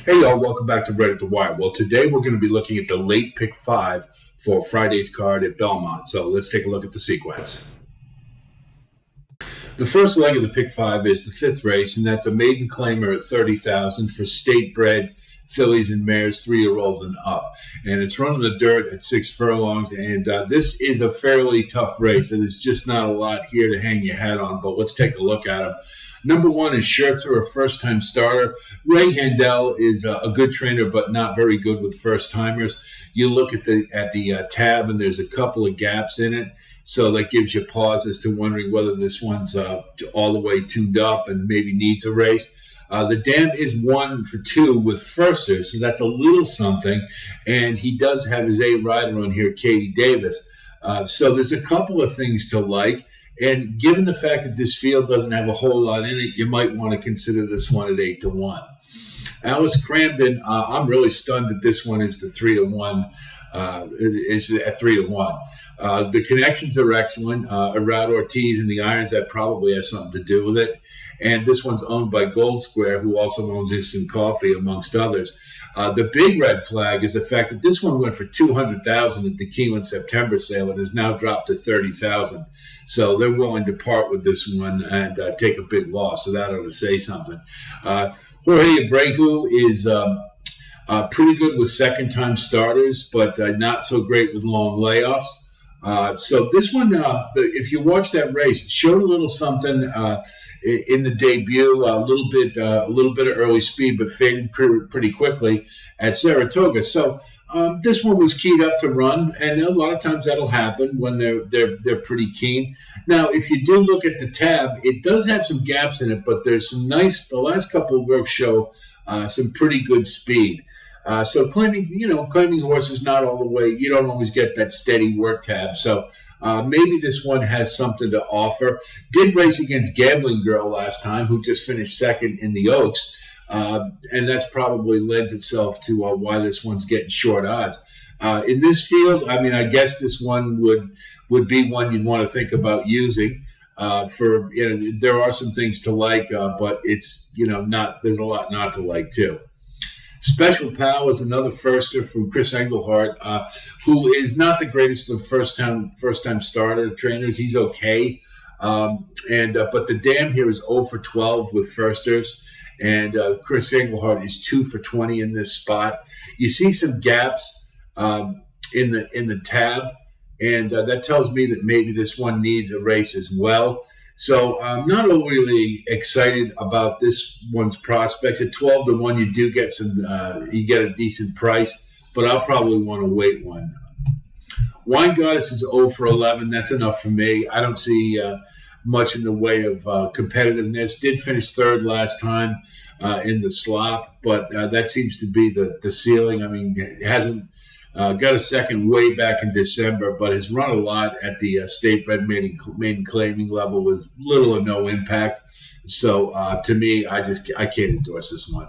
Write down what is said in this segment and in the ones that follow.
Hey y'all, welcome back to Red at the Wire. Well, today we're going to be looking at the late pick 5 for Friday's card at Belmont. So let's take a look at the sequence. The first leg of the pick 5 is the 5th race, and that's a maiden claimer at 30,000 for state-bred fillies and mares, 3-year-olds and up. And it's running the dirt at 6 furlongs, and this is a fairly tough race. And there's just not a lot here to hang your hat on, but let's take a look at them. Number 1 is Scherzer, a first-time starter. Ray Handel is a good trainer, but not very good with first-timers. You look at the tab, and there's a couple of gaps in it, so that gives you pause as to wondering whether this one's all the way tuned up and maybe needs a race. The dam is 1 for 2 with firsters, so that's a little something. And he does have his A rider on here, Katie Davis. So there's a couple of things to like. And given the fact that this field doesn't have a whole lot in it, you might want to consider this one at 8-1. Alice Cramden, I'm really stunned that this one is the 3-1. Is at 3-1. The connections are excellent. Arad Ortiz and the Irons, that probably has something to do with it. And this one's owned by Gold Square, who also owns Instant Coffee, amongst others. The big red flag is the fact that this one went for $200,000 at the Keeneland September sale and has now dropped to $30,000. So they're willing to part with this one and take a big loss. So that ought to say something. Jorge Abreu is pretty good with second-time starters, but not so great with long layoffs. So this one, if you watch that race, it showed a little something in the debut, a little bit of early speed, but faded pretty quickly at Saratoga. So this one was keyed up to run, and a lot of times that'll happen when they're pretty keen. Now, if you do look at the tab, it does have some gaps in it, but there's some nice. The last couple of works show some pretty good speed. So claiming horses not all the way. You don't always get that steady work tab. So maybe this one has something to offer. Did race against Gambling Girl last time, who just finished second in the Oaks. And that's probably lends itself to why this one's getting short odds. In this field, I mean, I guess this one would be one you'd want to think about using. There are some things to like, but it's there's a lot not to like too. Special Pal is another firster from Chris Englehart, who is not the greatest of first time starter trainers. He's okay, but the dam here is 0 for 12 with firsters. And Chris Englehart is 2 for 20 in this spot. You see some gaps in the tab, and that tells me that maybe this one needs a race as well. So I'm not overly excited about this one's prospects. At 12-1, you do get you get a decent price, but I'll probably want to wait one. Wine Goddess is 0 for 11. That's enough for me. I don't see much in the way of competitiveness. Did finish third last time in the slop, but that seems to be the ceiling. I mean, it hasn't got a second way back in December, but has run a lot at the state-bred maiden claiming level with little or no impact. So to me, I can't endorse this one.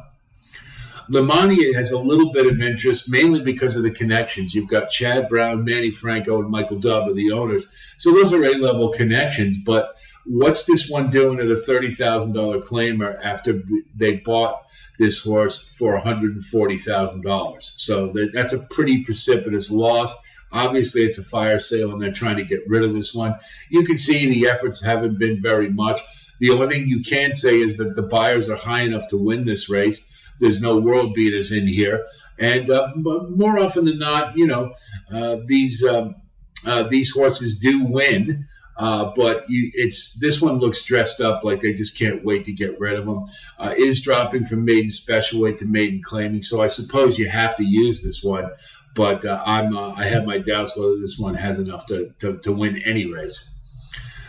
Lemania has a little bit of interest, mainly because of the connections. You've got Chad Brown, Manny Franco, and Michael Dubb are the owners. So those are A-level connections, but what's this one doing at a $30,000 claimer after they bought this horse for $140,000? So that's a pretty precipitous loss. Obviously, it's a fire sale, and they're trying to get rid of this one. You can see the efforts haven't been very much. The only thing you can say is that the buyers are high enough to win this race. There's no world beaters in here. And but more often than not, these horses do win. But this one looks dressed up like they just can't wait to get rid of them. Is dropping from maiden special weight to maiden claiming, so I suppose you have to use this one. But I have my doubts whether this one has enough to win any race.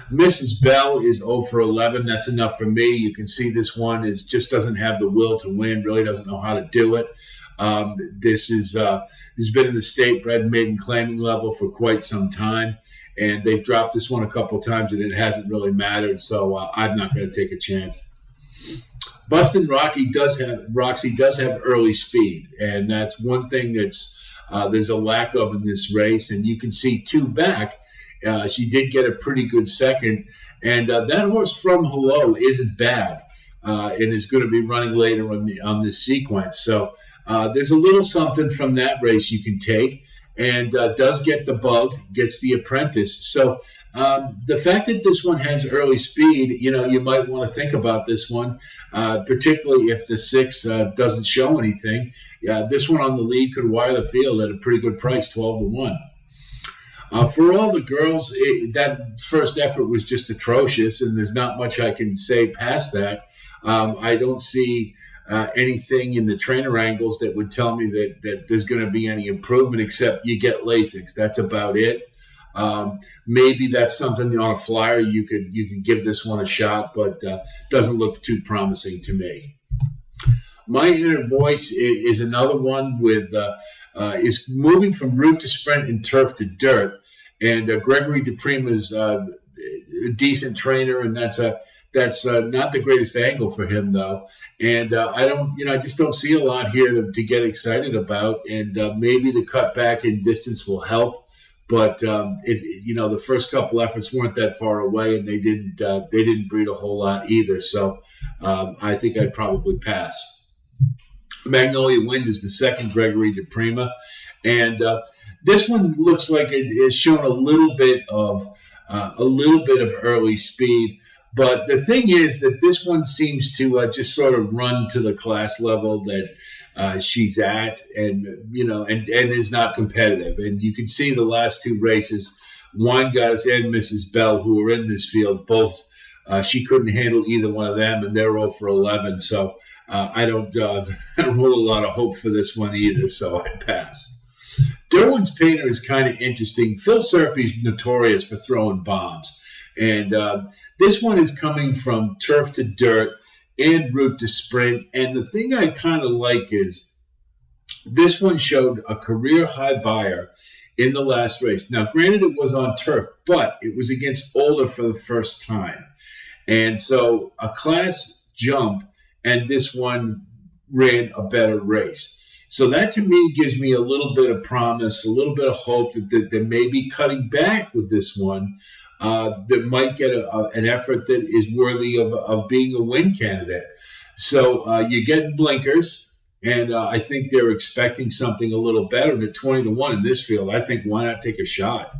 Mrs. Bell is 0 for 11. That's enough for me. You can see this one just doesn't have the will to win. Really doesn't know how to do it. This has been in the state-bred maiden claiming level for quite some time. And they've dropped this one a couple times, and it hasn't really mattered. So I'm not going to take a chance. Bustin' Roxy does have early speed, and that's one thing there's a lack of in this race. And you can see 2 back. She did get a pretty good second, and that horse From Hello isn't bad. and is going to be running later on this sequence. So there's a little something from that race you can take, and does get the bug, gets the apprentice. So the fact that this one has early speed, you might want to think about this one, particularly if the 6 doesn't show anything. This one on the lead could wire the field at a pretty good price, 12-1. For all the girls, that first effort was just atrocious, and there's not much I can say past that. I don't see anything in the trainer angles that would tell me that there's going to be any improvement, except you get Lasix. That's about it. Maybe that's something on a flyer you could give this one a shot, but doesn't look too promising to me. My Inner Voice is another one with is moving from route to sprint and turf to dirt, and Gregory DePrima is a decent trainer, and that's not the greatest angle for him though, and I just don't see a lot here to get excited about, and maybe the cut back in distance will help. But the first couple efforts weren't that far away, and they didn't breed a whole lot either. So I think I'd probably pass. Magnolia Wind is the second Gregory DePrima, and this one looks like it has shown a little bit of early speed. But the thing is that this one seems to just sort of run to the class level that she's at, and is not competitive. And you can see the last 2 races, Winegoddess and Mrs. Bell, who are in this field, both she couldn't handle either one of them, and they're 0 for 11. So I don't rule a lot of hope for this one either. So I'd pass. Derwin's Painter is kind of interesting. Phil Serpy's notorious for throwing bombs, and this one is coming from turf to dirt and route to sprint. And the thing I kind of like is this one showed a career high buyer in the last race. Now, granted, it was on turf, but it was against Older for the first time. And so a class jump, and this one ran a better race. So that to me gives me a little bit of promise, a little bit of hope that they may be cutting back with this one. That might get an effort that is worthy of being a win candidate. So you're getting blinkers, and I think they're expecting something a little better. And at 20-1 in this field, I think why not take a shot?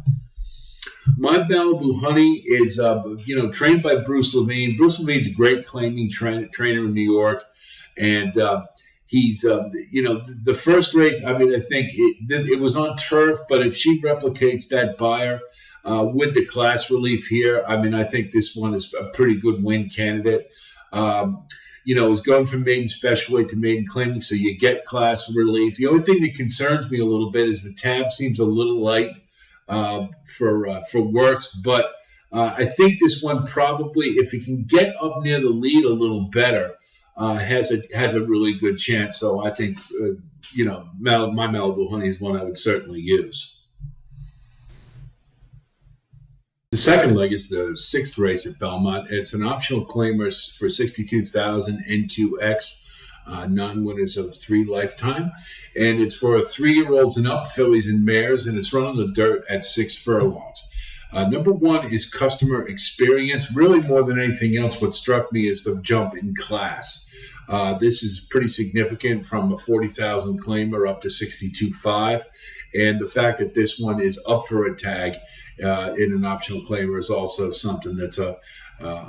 My Malibu Honey is trained by Bruce Levine. Bruce Levine's a great claiming trainer in New York, and he's the first race. I mean, I think it was on turf, but if she replicates that buyer. With the class relief here, I mean, I think this one is a pretty good win candidate. It's going from maiden special weight to maiden claiming, so you get class relief. The only thing that concerns me a little bit is the tab seems a little light for works, but I think this one probably, if it can get up near the lead a little better, has a really good chance. So I think my Malibu Honey is one I would certainly use. The second leg is the 6th race at Belmont. It's an optional claimer for 62,000 N2X, non-winners of 3 lifetime. And it's for 3-year-olds and up, fillies and mares, and it's run on the dirt at 6 furlongs. Number 1 is customer experience. Really, more than anything else, what struck me is the jump in class. This is pretty significant from a 40,000 claimer up to 62.5. And the fact that this one is up for a tag in an optional claimer is also something that's a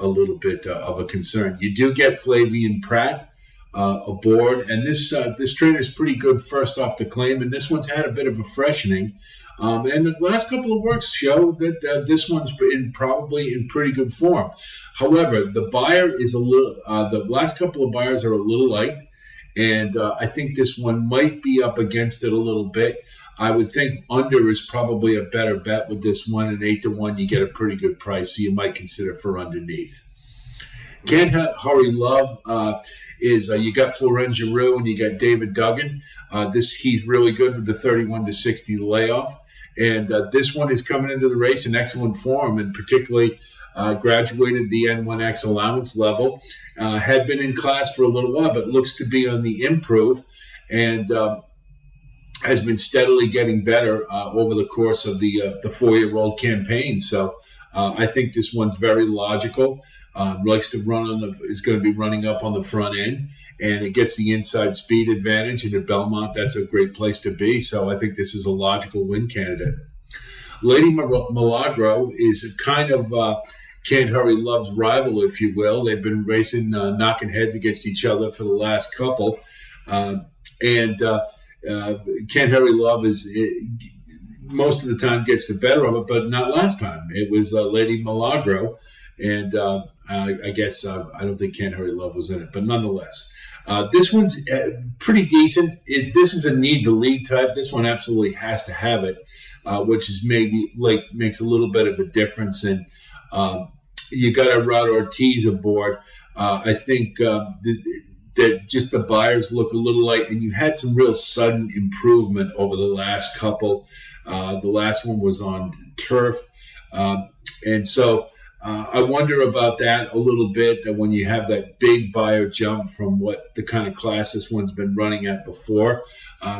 little bit of a concern. You do get Flavian Pratt aboard, and this trainer is pretty good first off the claim, and this one's had a bit of a freshening. And the last couple of works show that this one's probably in pretty good form. However, the buyer is the last couple of buyers are a little light, and I think this one might be up against it a little bit. I would think under is probably a better bet with this one. At 8-1, you get a pretty good price, so you might consider for underneath. Can't Hurry Love is you got Florent Giroux and you got David Duggan. He's really good with the 31-60 layoff, and this one is coming into the race in excellent form, and particularly graduated the N1X allowance level. Had been in class for a little while, but looks to be on the improve, and has been steadily getting better over the course of the 4-year-old campaign. So I think this one's very logical. Likes to is going to be running up on the front end, and it gets the inside speed advantage. And at Belmont, that's a great place to be. So I think this is a logical win candidate. Lady Milagro is kind of Can't Hurry Love's rival, if you will. They've been racing, knocking heads against each other for the last couple. Can't Hurry Love most of the time gets the better of it, but not last time. It was Lady Milagro, and I guess I don't think Can't Hurry Love was in it, but nonetheless. This one's pretty decent. This is a need to lead type. This one absolutely has to have it, which is maybe makes a little bit of a difference. And you got a Rod Ortiz aboard. I think that just the buyers look a little light, and you've had some real sudden improvement over the last couple. The last one was on Tariff, and so. I wonder about that a little bit, that when you have that big buyer jump from what the kind of class this one's been running at before,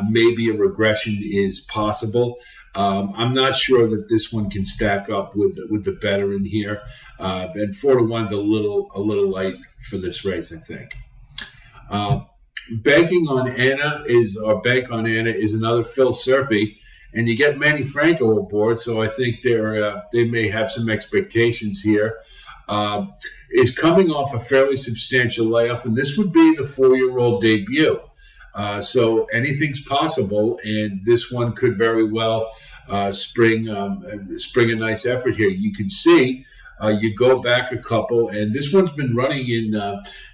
maybe a regression is possible. I'm not sure that this one can stack up with the better in here. And 4-1's a little light for this race, I think. Bank on Anna is another Phil Serpy. And you get Manny Franco aboard, so I think they may have some expectations here. Is coming off a fairly substantial layoff, and this would be the 4-year-old debut. So anything's possible, and this one could very well spring a nice effort here. You can see you go back a couple, and this one's been running in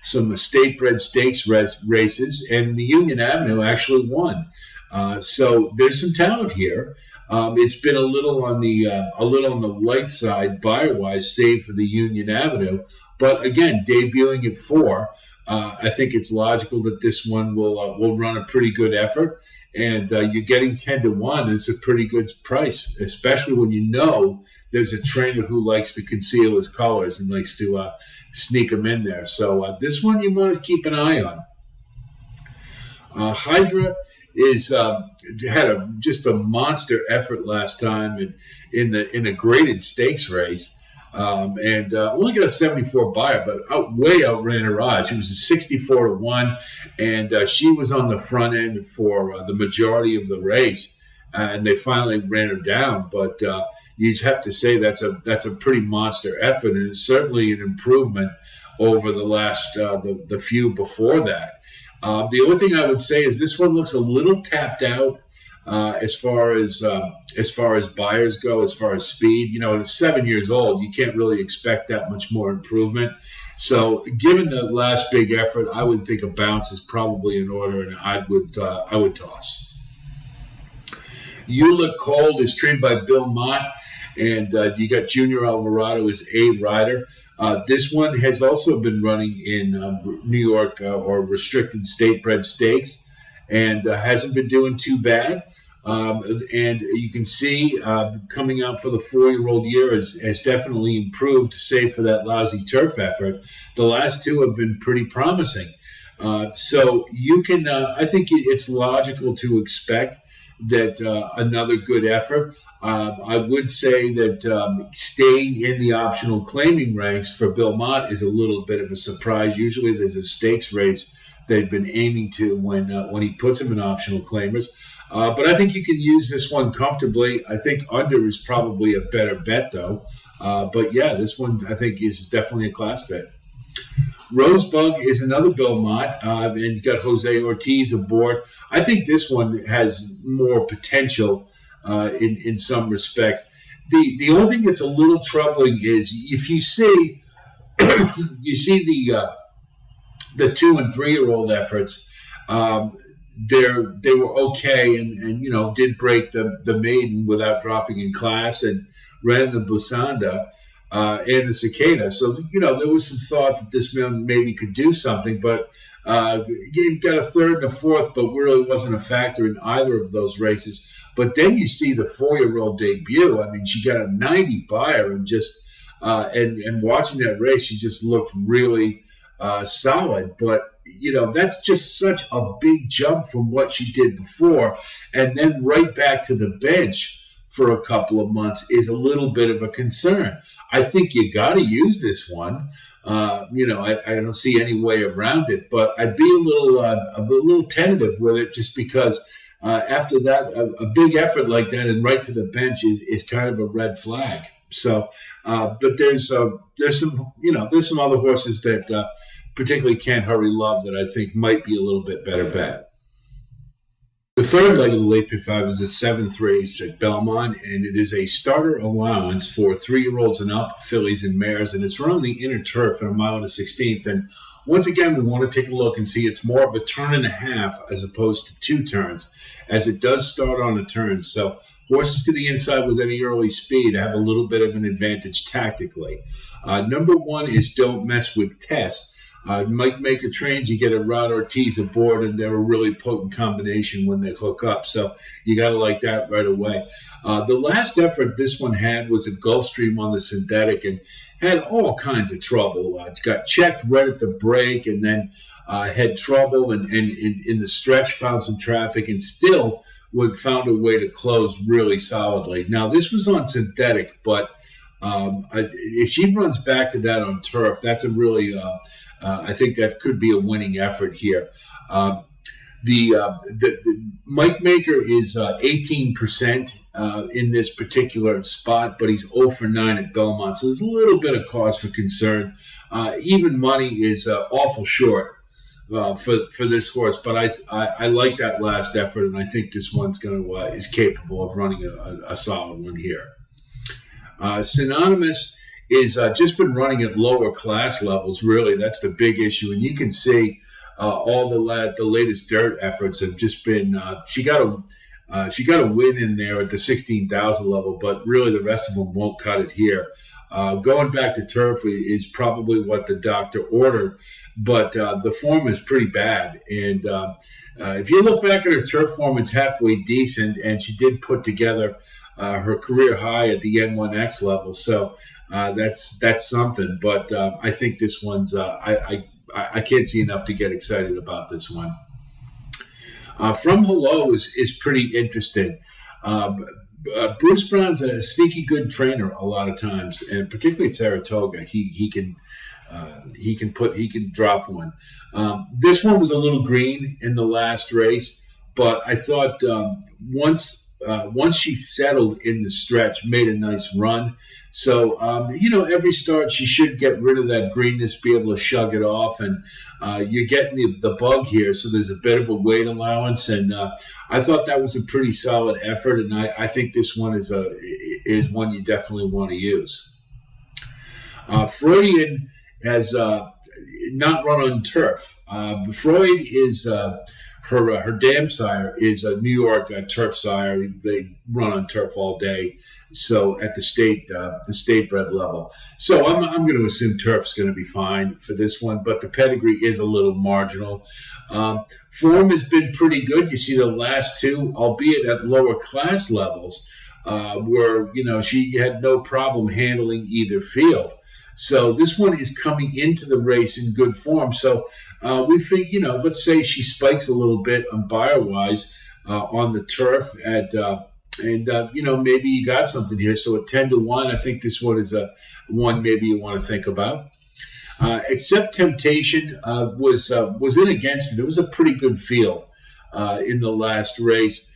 some state-bred stakes races, and the Union Avenue actually won. So there's some talent here. It's been a little on the light side buyer-wise, save for the Union Avenue. But again, debuting at 4, I think it's logical that this one will run a pretty good effort. And you're getting 10-1. It's a pretty good price, especially when you know there's a trainer who likes to conceal his colors and likes to sneak them in there. So this one you want to keep an eye on. Hydra had just a monster effort last time in a graded stakes race, and only got a 74 buyer, but way outran her odds. She was a 64-1, and she was on the front end for the majority of the race, and they finally ran her down. But you just have to say that's a pretty monster effort, and it's certainly an improvement over the last the few before that. The only thing I would say is this one looks a little tapped out as far as buyers go, as far as speed. You know, at 7 years old, you can't really expect that much more improvement. So, given the last big effort, I would think a bounce is probably in order, and I would toss. You Look Cold is trained by Belmont, and you got Junior Alvarado as a rider. This one has also been running in New York or restricted state-bred stakes, and hasn't been doing too bad. And you can see coming out for the 4-year-old year has definitely improved, save for that lousy turf effort. The last 2 have been pretty promising. So you can, I think it's logical to expect that another good effort. I would say that staying in the optional claiming ranks for Belmont is a little bit of a surprise. Usually there's a stakes race they've been aiming to when he puts them in optional claimers. But I think you can use this one comfortably. I think under is probably a better bet, though. But yeah, this one I think is definitely a class fit. Rosebud is another Belmont, and he's got Jose Ortiz aboard. I think this one has more potential in some respects. The only thing that's a little troubling is if you see the 2- and 3-year-old efforts. They were okay, and did break the maiden without dropping in class, and ran the Busanda and the Cicada. So there was some thought that this man maybe could do something, but he got a 3rd and a 4th, but really wasn't a factor in either of those races. But then you see the 4-year-old debut. I mean, she got a 90 buyer, and just and watching that race, she just looked really solid. But that's just such a big jump from what she did before, and then right back to the bench for a couple of months is a little bit of a concern. I think you got to use this one. I don't see any way around it, but I'd be a little tentative with it just because after that, a big effort like that and right to the bench is kind of a red flag. So, but there's some other horses that particularly Can't Hurry Love that I think might be a little bit better bet. The third leg of the late pick 5 is the 7th race at Belmont, and it is a starter allowance for 3-year-olds and up, fillies and mares, and it's run on the inner turf at 1 1/16. And once again, we want to take a look and see it's more of a turn and a half as opposed to 2 turns, as it does start on a turn. So horses to the inside with any early speed have a little bit of an advantage tactically. Number 1 is Don't Mess with Tess. Mike Maker trains, you get a Rod Ortiz aboard, and they're a really potent combination when they hook up. So you got to like that right away. The last effort this one had was a Gulfstream on the synthetic and had all kinds of trouble. Got checked right at the break and then had trouble and in the stretch found some traffic and still found a way to close really solidly. Now, this was on synthetic, but if she runs back to that on turf, that's a really... I think that could be a winning effort here. The Mike Maker is 18% in this particular spot, but he's 0 for 9 at Belmont, so there's a little bit of cause for concern. Even money is awful short for this horse, but I like that last effort, and I think this one's is capable of running a solid one here. Synonymous is just been running at lower class levels, really. That's the big issue. And you can see all the latest dirt efforts have just been, she got a win in there at the 16,000 level, but really the rest of them won't cut it here. Going back to turf is probably what the doctor ordered, but the form is pretty bad. And if you look back at her turf form, it's halfway decent, and she did put together her career high at the N1X level. So that's something, but I think this one's I can't see enough to get excited about this one. From Hello is pretty interesting. Bruce Brown's a sneaky good trainer a lot of times, and particularly at Saratoga, he can drop one. This one was a little green in the last race, but I thought once she settled in the stretch, made a nice run. So, every start she should get rid of that greenness, be able to shrug it off. And you're getting the bug here, so there's a bit of a weight allowance. And I thought that was a pretty solid effort. And I think this one is one you definitely want to use. Freudian has not run on turf. Freud is... Her dam sire is a New York turf sire. They run on turf all day, so at the state bred level. So I'm going to assume turf's going to be fine for this one, but the pedigree is a little marginal. Form has been pretty good. You see the last two, albeit at lower class levels, where she had no problem handling either field. So this one is coming into the race in good form. So we think, let's say she spikes a little bit on buyer-wise on the turf maybe you got something here. So at 10-1, I think this one is one maybe you want to think about. Except Temptation was in against it. It was a pretty good field in the last race.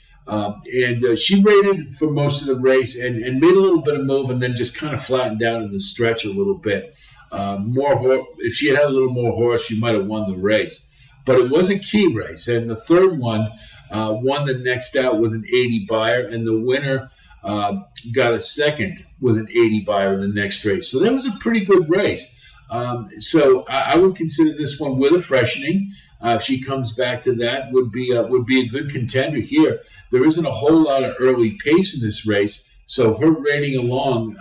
She rated for most of the race and made a little bit of move and then just kind of flattened down in the stretch a little bit. If she had a little more horse, she might have won the race. But it was a key race. And the third one won the next out with an 80 buyer, and the winner got a second with an 80 buyer in the next race. So that was a pretty good race. So I would consider this one with a freshening. If she comes back to that, would be a good contender here. There isn't a whole lot of early pace in this race, so her rating along,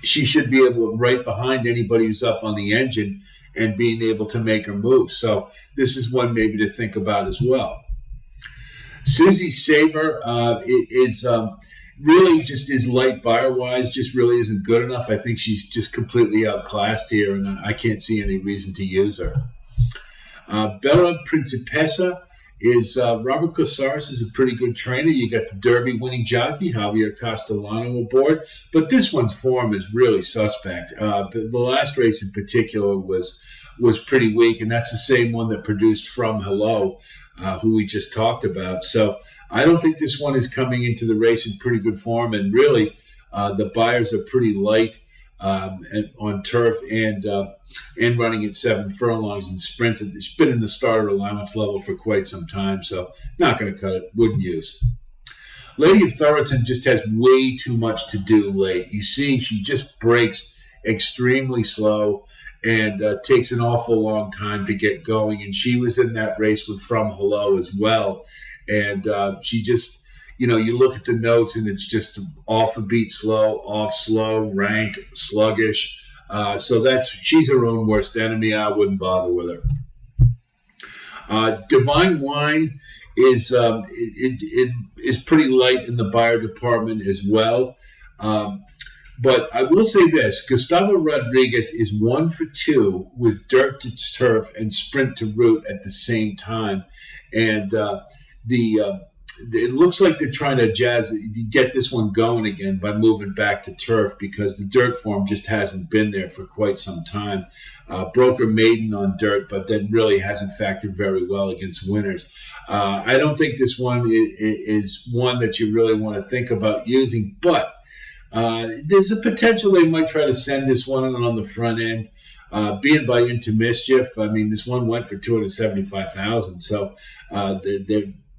she should be able to right behind anybody who's up on the engine and being able to make her move. So this is one maybe to think about as well. Susie Saver is really just is light buyer-wise, just really isn't good enough. I think she's just completely outclassed here, and I can't see any reason to use her. Bella Principessa is Robert Casares is a pretty good trainer. You got the Derby winning jockey, Javier Castellano, aboard. But this one's form is really suspect. The last race in particular was pretty weak, and that's the same one that produced From Hello, who we just talked about. So I don't think this one is coming into the race in pretty good form, and really the buyers are pretty light on turf and running at 7 furlongs and sprints. It's been in the starter allowance level for quite some time, so not going to cut it. Wouldn't use. Lady of Thoroton just has way too much to do late. You see, she just breaks extremely slow and takes an awful long time to get going. And she was in that race with From Hello as well. And she just, you look at the notes and it's just off a beat slow, off slow, rank, sluggish. So she's her own worst enemy. I wouldn't bother with her. Divine Wine is it is pretty light in the buyer department as well. But I will say this, Gustavo Rodriguez is 1 for 2 with dirt to turf and sprint to route at the same time. And it looks like they're trying to get this one going again by moving back to turf because the dirt form just hasn't been there for quite some time. Broke her maiden on dirt, but then really hasn't factored very well against winners. I don't think this one is one that you really want to think about using, but there's a potential they might try to send this one on the front end. Being by Into Mischief, I mean, this one went for $275,000, so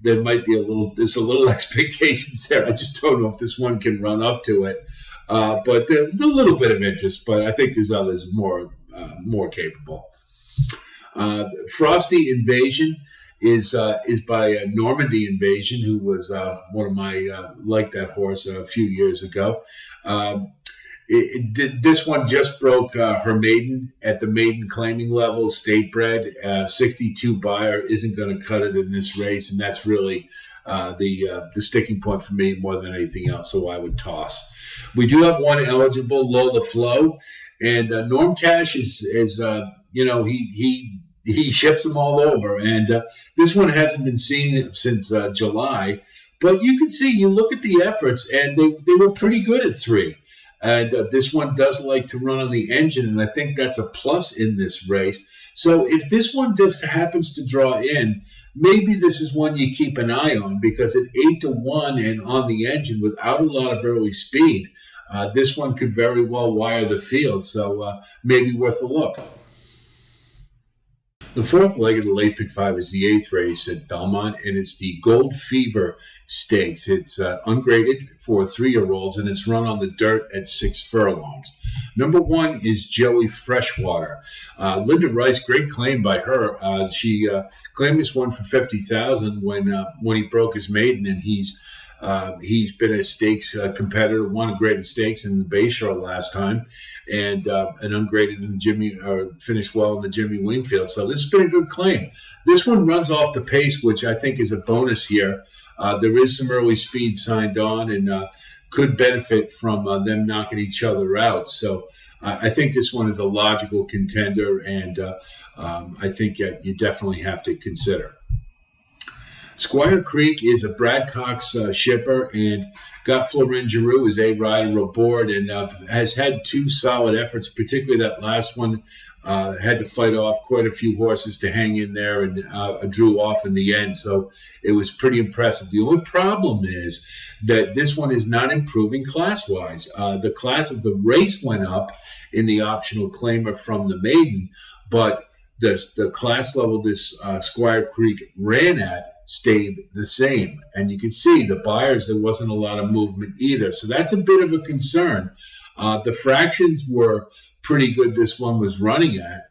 there might be there's a little expectations there. I just don't know if this one can run up to it, but there's a little bit of interest. But I think there's others more capable. Frosty Invasion is by Normandy Invasion, who was one of my like that horse a few years ago. This one just broke her maiden at the Maiden Claiming level, state bred. 62 buyer isn't going to cut it in this race, and that's really the sticking point for me more than anything else. So I would toss. We do have one eligible, Lola Flow, and Norm Cash is he ships them all over, and this one hasn't been seen since July. But you can see, you look at the efforts, and they were pretty good at 3. And this one does like to run on the engine, and I think that's a plus in this race. So if this one just happens to draw in, maybe this is one you keep an eye on, because at 8-1 and on the engine without a lot of early speed, this one could very well wire the field. So maybe worth a look. The fourth leg of the late pick 5 is the 8th race at Belmont, and it's the Gold Fever Stakes. It's ungraded for 3-year-olds, and it's run on the dirt at 6 furlongs. Number 1 is Joey Freshwater. Linda Rice, great claim by her. She claimed this one for $50,000 when he broke his maiden, and he's been a stakes competitor, won a graded stakes in the Bayshore last time, and ungraded in finished well in the Jimmy Wingfield. So this has been a good claim. This one runs off the pace, which I think is a bonus here. There is some early speed signed on, and could benefit from them knocking each other out. So I think this one is a logical contender, and I think you definitely have to consider. Squire Creek is a Brad Cox shipper, and got Florin Giroux as a rider aboard, and has had 2 solid efforts, particularly that last one. Had to fight off quite a few horses to hang in there, and drew off in the end. So it was pretty impressive. The only problem is that this one is not improving class-wise. The class of the race went up in the optional claimer from the maiden, but the class level this Squire Creek ran at stayed the same. And you can see the buyers, there wasn't a lot of movement either. So that's a bit of a concern. The fractions were pretty good this one was running at.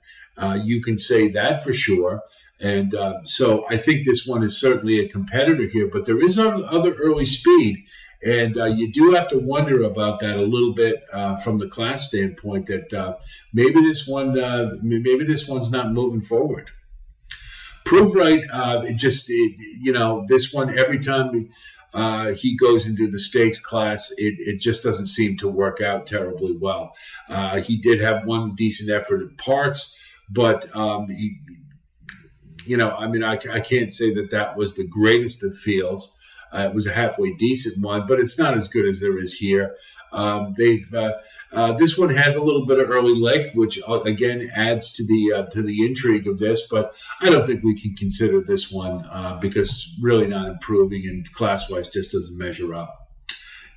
You can say that for sure. And so I think this one is certainly a competitor here, but there is other early speed. And you do have to wonder about that a little bit from the class standpoint, that maybe this one's not moving forward. Prove Right, this one, every time he goes into the stakes class, it just doesn't seem to work out terribly well. He did have one decent effort at Parks, but I mean, I can't say that was the greatest of fields. It was a halfway decent one, but it's not as good as there is here. This one has a little bit of early leg, which again adds to the intrigue of this. But I don't think we can consider this one because really not improving and class wise just doesn't measure up.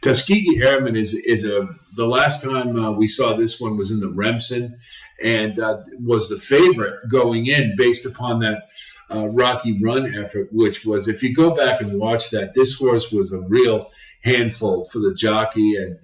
Tuskegee Airman is the last time we saw this one was in the Remsen, and was the favorite going in based upon that Rocky Run effort, which was, if you go back and watch that, this horse was a real handful for the jockey, and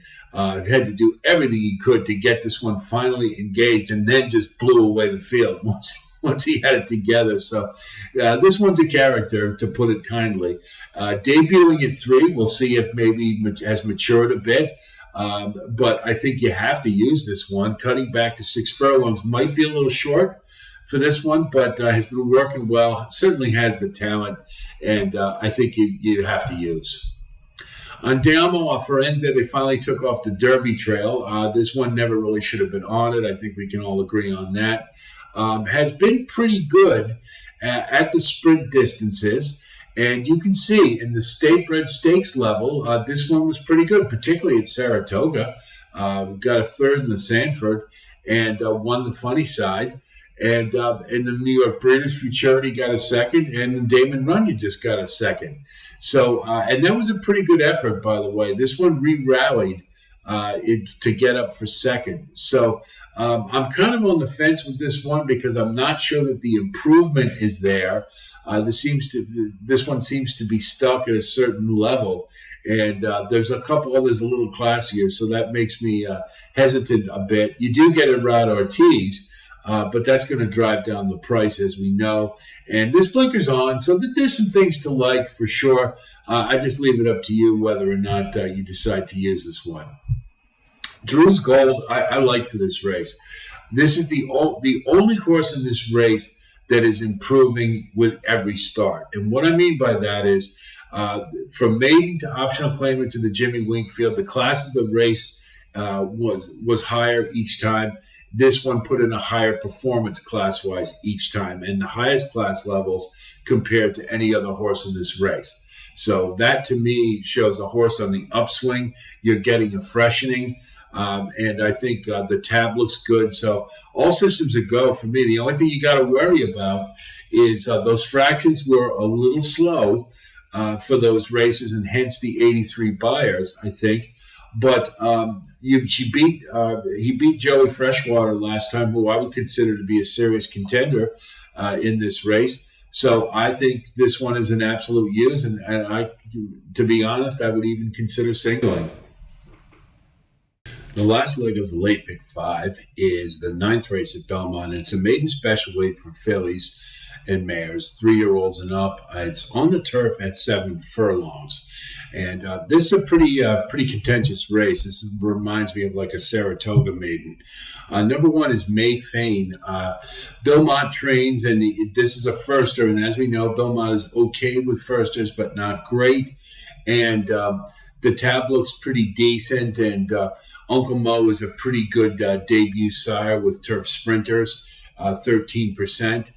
had to do everything he could to get this one finally engaged, and then just blew away the field once he had it together. So this one's a character, to put it kindly. Debuting at 3, we'll see if maybe has matured a bit. But I think you have to use this one. Cutting back to 6 furlongs might be a little short for this one, but has been working well. Certainly has the talent, and I think you have to use. Andiamo Forense, they finally took off the Derby trail. This one never really should have been on it. I think we can all agree on that. Has been pretty good at the sprint distances. And you can see in the state bred stakes level, this one was pretty good, particularly at Saratoga. We got a third in the Sanford and won the funny side. And in the New York Breeders' Futurity got a second, and the Damon Runyon just got a second. So, and that was a pretty good effort, by the way. This one re-rallied to get up for second. So I'm kind of on the fence with this one because I'm not sure that the improvement is there. This one seems to be stuck at a certain level, and there's a couple others a little classier, so that makes me hesitant a bit. You do get a Rod Ortiz, but that's going to drive down the price, as we know. And this blinker's on, so there's some things to like for sure. I just leave it up to you whether or not you decide to use this one. Drew's Gold, I like for this race. This is the only horse in this race that is improving with every start. And what I mean by that is from maiden to optional claimant to the Jimmy Wingfield, the class of the race was higher each time. This one put in a higher performance class-wise each time, and the highest class levels compared to any other horse in this race. So that, to me, shows a horse on the upswing. You're getting a freshening, and I think the tab looks good. So all systems are go for me. The only thing you got to worry about is those fractions were a little slow for those races, and hence the 83 buyers, I think. But he beat Joey Freshwater last time, who I would consider to be a serious contender in this race. So I think this one is an absolute use, and I, to be honest, I would even consider singling. The last leg of the late pick 5 is the 9th race at Belmont, and it's a maiden special weight for fillies and mares, 3-year-olds and up. It's on the turf at 7 furlongs. And this is a pretty contentious race. This reminds me of like a Saratoga maiden. Number 1 is May Fane. Belmont trains, and this is a firster. And as we know, Belmont is okay with firsters, but not great. And the tab looks pretty decent. And Uncle Mo is a pretty good debut sire with turf sprinters, 13%.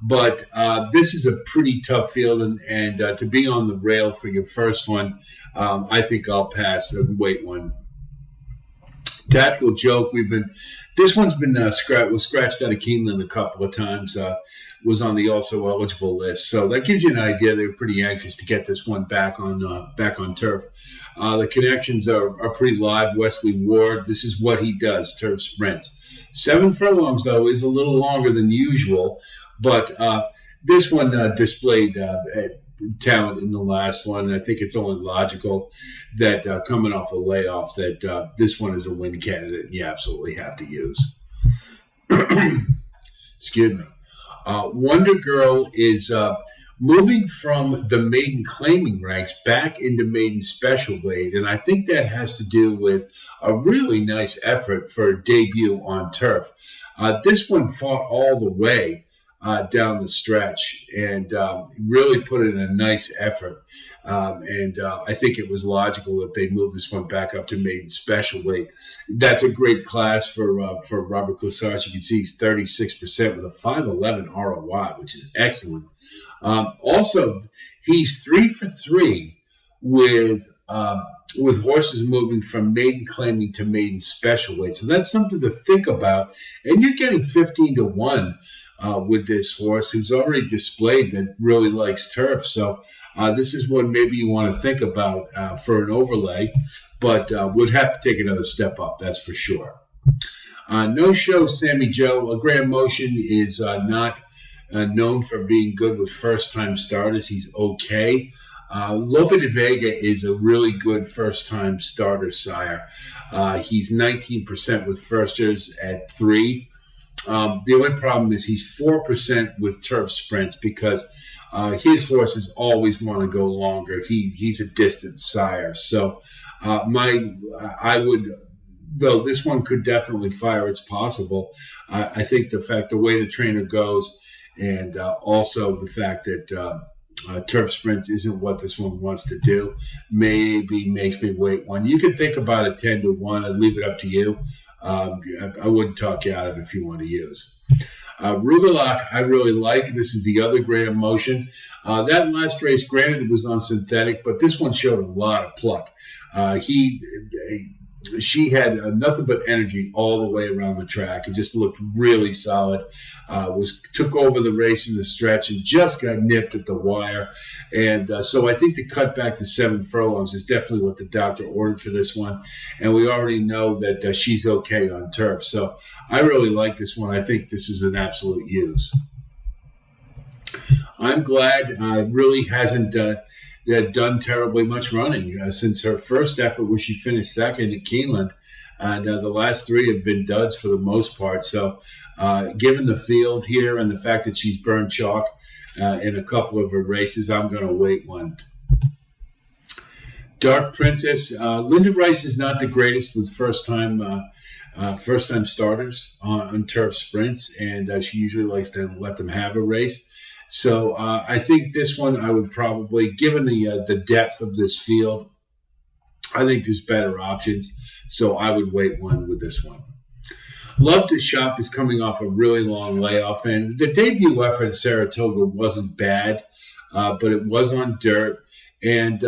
But this is a pretty tough field, and to be on the rail for your first one, I think I'll pass and wait one. Tactical Joke, this one's been was scratched out of Keeneland a couple of times, was on the also eligible list. So that gives you an idea. They were pretty anxious to get this one back on turf. The connections are pretty live. Wesley Ward, this is what he does, turf sprints. 7 furlongs, though, is a little longer than usual. But this one displayed talent in the last one, and I think it's only logical that coming off a layoff that this one is a win candidate and you absolutely have to use. Excuse me. Wonder Girl is moving from the Maiden Claiming ranks back into Maiden Special Weight, and I think that has to do with a really nice effort for a debut on turf. This one fought all the way down the stretch and really put in a nice effort. And I think it was logical that they moved this one back up to maiden special weight. That's a great class for Robert Closarch. You can see he's 36% with a 5.11 ROI, which is excellent. Also, he's 3 for 3 with horses moving from maiden claiming to maiden special weight. So that's something to think about. And you're getting 15-1 with this horse who's already displayed that really likes turf. So this is one maybe you want to think about for an overlay, but would have to take another step up, that's for sure. No show Sammy Joe. Graham Motion is not known for being good with first-time starters. He's okay. Lope de Vega is a really good first-time starter sire. He's 19% with firsters at 3. The only problem is he's 4% with turf sprints because his horses always want to go longer. He's a distance sire. So I would, though this one could definitely fire, it's possible. I think the way the trainer goes and also the fact that turf sprints isn't what this one wants to do maybe makes me wait one. You can think about a 10-1. I'd leave it up to you. I wouldn't talk you out of it if you want to use. Rubalok, I really like. This is the other Graham Motion. That last race, granted, it was on synthetic, but this one showed a lot of pluck. She had nothing but energy all the way around the track. It just looked really solid. Took over the race in the stretch and just got nipped at the wire. And so I think the cut back to 7 furlongs is definitely what the doctor ordered for this one. And we already know that she's okay on turf. So I really like this one. I think this is an absolute use. I'm glad really hasn't done terribly much running since her first effort where she finished second at Keeneland. And the last 3 have been duds for the most part. So given the field here and the fact that she's burned chalk in a couple of her races, I'm going to wait one. Dark Princess. Linda Rice is not the greatest with first-time starters on turf sprints, and she usually likes to let them have a race. So I think this one I would probably, given the depth of this field, I think there's better options. So I would wait one with this one. Love to Shop is coming off a really long layoff, and the debut effort at Saratoga wasn't bad, but it was on dirt, and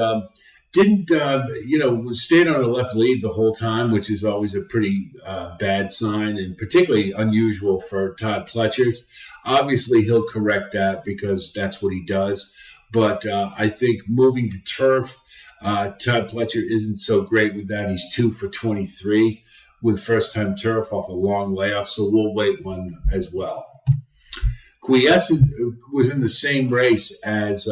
stayed on a left lead the whole time, which is always a pretty bad sign, and particularly unusual for Todd Pletcher's. Obviously, he'll correct that because that's what he does. But I think moving to turf, Todd Pletcher isn't so great with that. He's 2 for 23 with first-time turf off a long layoff, so we'll wait one as well. Quiescent was in the same race as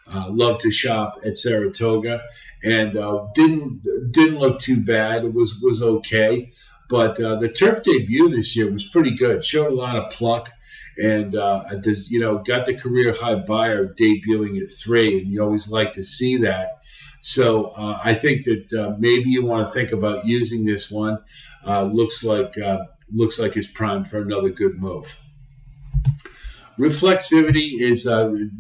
Love to Shop at Saratoga, and didn't look too bad. It was okay, but the turf debut this year was pretty good. Showed a lot of pluck. And, got the career high buyer debuting at 3, and you always like to see that. So I think that maybe you want to think about using this one. Looks like it's primed for another good move. Reflexivity is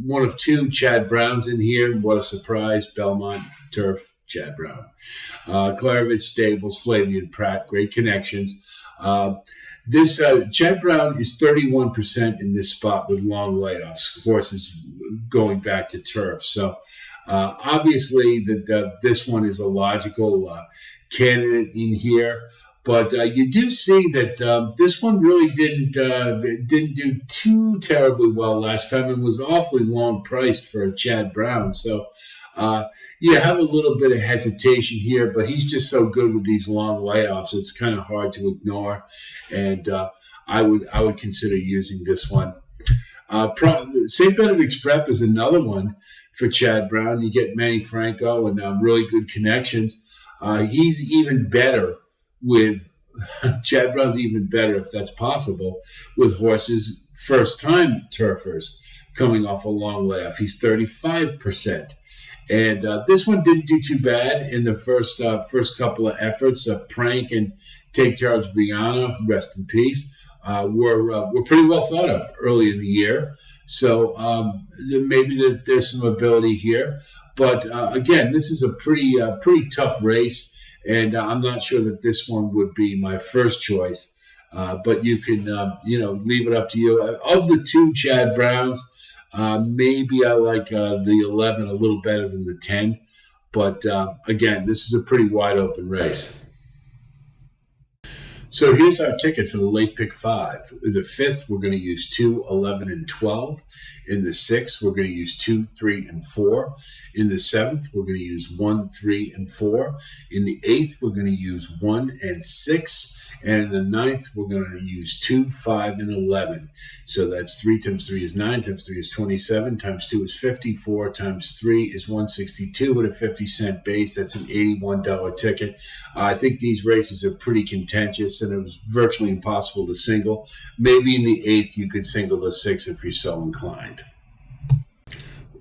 one of 2 Chad Browns in here. What a surprise. Belmont, turf, Chad Brown. Claravich Stables, Flavian Pratt, great connections. This Chad Brown is 31% in this spot with long layoffs. Horses going back to turf. So obviously that this one is a logical candidate in here. But you do see that this one really didn't do too terribly well last time and was awfully long priced for Chad Brown. So you have a little bit of hesitation here, but he's just so good with these long layoffs. It's kind of hard to ignore, and I would consider using this one. St. Benedict's Prep is another one for Chad Brown. You get Manny Franco and really good connections. He's even better with Chad Brown's even better, if that's possible, with horses first-time turfers coming off a long layoff. He's 35%. And this one didn't do too bad in the first couple of efforts. Prank and Take Charge Brianna, rest in peace. were pretty well thought of early in the year. So maybe there's some ability here. But again, this is a pretty tough race, and I'm not sure that this one would be my first choice. But you can, leave it up to you. Of the two Chad Browns, maybe I like the 11 a little better than the 10. But again, this is a pretty wide open race. So here's our ticket for the late pick 5. In the 5th, we're going to use 2, 11, and 12. In the 6th, we're going to use 2, 3, and 4. In the 7th, we're going to use 1, 3, and 4. In the 8th, we're going to use 1 and 6. And in the 9th, we're going to use 2, 5, and 11. So that's 3 times 3 is 9, times 3 is 27, times 2 is 54, times 3 is 162 with a 50-cent base. That's an $81 ticket. I think these races are pretty contentious, and it was virtually impossible to single. Maybe in the 8th, you could single the 6 if you're so inclined.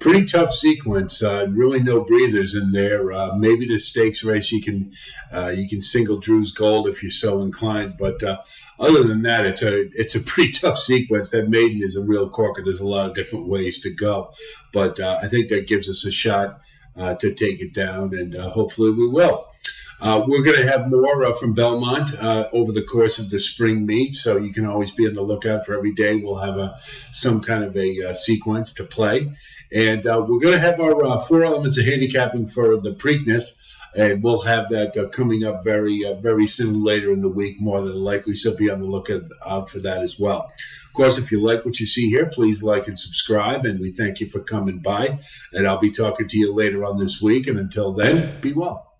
Pretty tough sequence. Really no breathers in there. Maybe the stakes race you can single Drew's Gold if you're so inclined. But other than that, it's a pretty tough sequence. That maiden is a real corker. There's a lot of different ways to go, but I think that gives us a shot to take it down, and hopefully we will. We're going to have more from Belmont over the course of the spring meet, so you can always be on the lookout for every day. We'll have some kind of a sequence to play. And we're going to have our 4 elements of handicapping for the Preakness, and we'll have that coming up very soon later in the week, more than likely, so be on the lookout for that as well. Of course, if you like what you see here, please like and subscribe, and we thank you for coming by. And I'll be talking to you later on this week, and until then, be well.